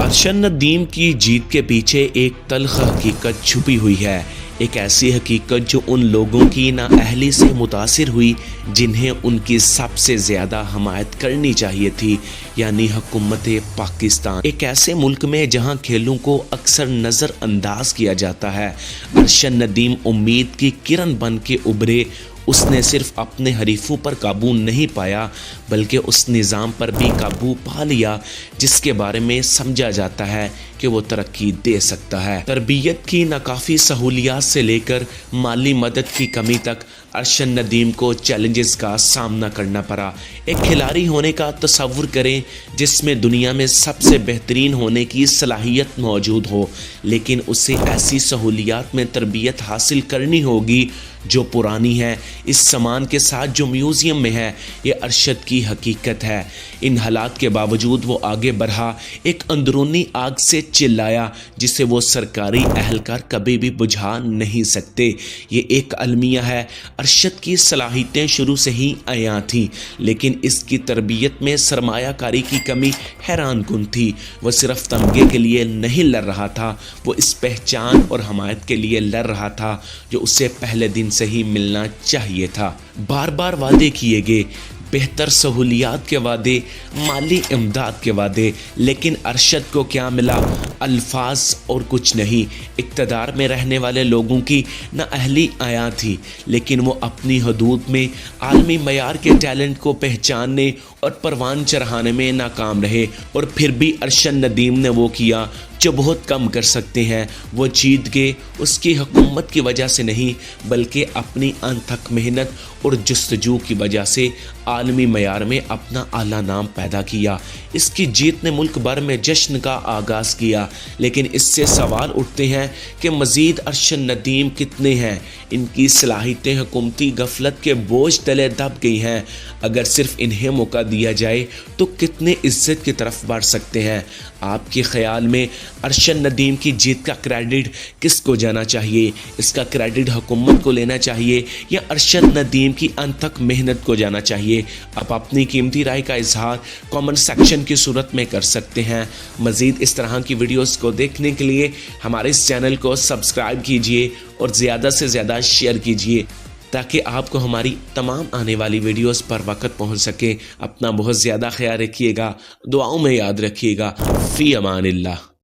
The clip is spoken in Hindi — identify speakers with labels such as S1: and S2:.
S1: अरशद नदीम की जीत के पीछे एक तल्ख हकीकत छुपी हुई है। एक ऐसी हकीकत जो उन लोगों की नाअहली से मुतासिर हुई जिन्हें उनकी सबसे ज़्यादा हमायत करनी चाहिए थी, यानी हुकूमत पाकिस्तान। एक ऐसे मुल्क में जहां खेलों को अक्सर नज़रअंदाज किया जाता है, अरशद नदीम उम्मीद की किरण बन के उभरे। उसने सिर्फ अपने हरीफों पर काबू नहीं पाया बल्कि उस निज़ाम पर भी काबू पा लिया जिसके बारे में समझा जाता है कि वो तरक्की दे सकता है। तरबियत की नाकाफ़ी सहूलियात से लेकर माली मदद की कमी तक अरशद नदीम को चैलेंजेस का सामना करना पड़ा। एक खिलाड़ी होने का तसव्वुर करें जिसमें दुनिया में सबसे बेहतरीन होने की सलाहियत मौजूद हो, लेकिन उसे ऐसी सहूलियात में तरबियत हासिल करनी होगी जो पुरानी है। इस सामान के साथ जो म्यूज़ियम में है, ये अरशद की हकीकत है। इन हालात के बावजूद वो आगे बढ़ा, एक अंदरूनी आग से चिल्लाया जिसे वो सरकारी अहलकार कभी भी बुझा नहीं सकते। ये एक अलमिया है। अरशद की सलाहियतें शुरू से ही आया थीं, लेकिन इसकी तरबियत में सरमायाकारी की कमी हैरान कुन थी। वह सिर्फ तमगे के लिए नहीं लड़ रहा था, वो इस पहचान और हमायत के लिए लड़ रहा था जो उसे पहले दिन से ही मिलना चाहिए था। बार बार वादे किए गए, बेहतर सहूलियात के वादे, माली इमदाद के वादे, लेकिन अरशद को क्या मिला? अल्फाज और कुछ नहीं। इक़्तिदार में रहने वाले लोगों की नाअहली आया थी, लेकिन वो अपनी हदूद में आलमी मयार के टैलेंट को पहचानने और परवान चढ़ाने में नाकाम रहे। और फिर भी अरशद नदीम ने वो किया जो बहुत कम कर सकते हैं। वो जीत गए, उसकी हुकूमत की वजह से नहीं बल्कि अपनी अनथक मेहनत और जुस्तजू की वजह से आलमी मयार में अपना आला नाम पैदा किया। इसकी जीत ने मुल्क भर में जश्न का आगाज़ किया, लेकिन इससे सवाल उठते हैं कि मज़ीद अरशद नदीम कितने हैं? इनकी सलाहियतें हुकूमती गफलत के बोझ तले दब गई हैं। अगर सिर्फ इन्हें मौका दिया जाए तो कितने इज्जत की तरफ बढ़ सकते हैं? आपके ख्याल में अरशद नदीम की जीत का क्रेडिट किसको जाना चाहिए? इसका क्रेडिट हुकूमत को लेना चाहिए या अरशद नदीम की अनथक मेहनत को जाना चाहिए? आप अपनी कीमती राय का इजहार कमेंट सेक्शन की सूरत में कर सकते हैं। मज़ीद इस तरह की वीडियोस को देखने के लिए हमारे इस चैनल को सब्सक्राइब कीजिए और ज़्यादा से ज़्यादा शेयर कीजिए ताकि आपको हमारी तमाम आने वाली वीडियोस पर वक़्त पहुंच सके। अपना बहुत ज़्यादा ख्याल रखिएगा, दुआओं में याद रखिएगा। फ़ी अमानिल्लाह।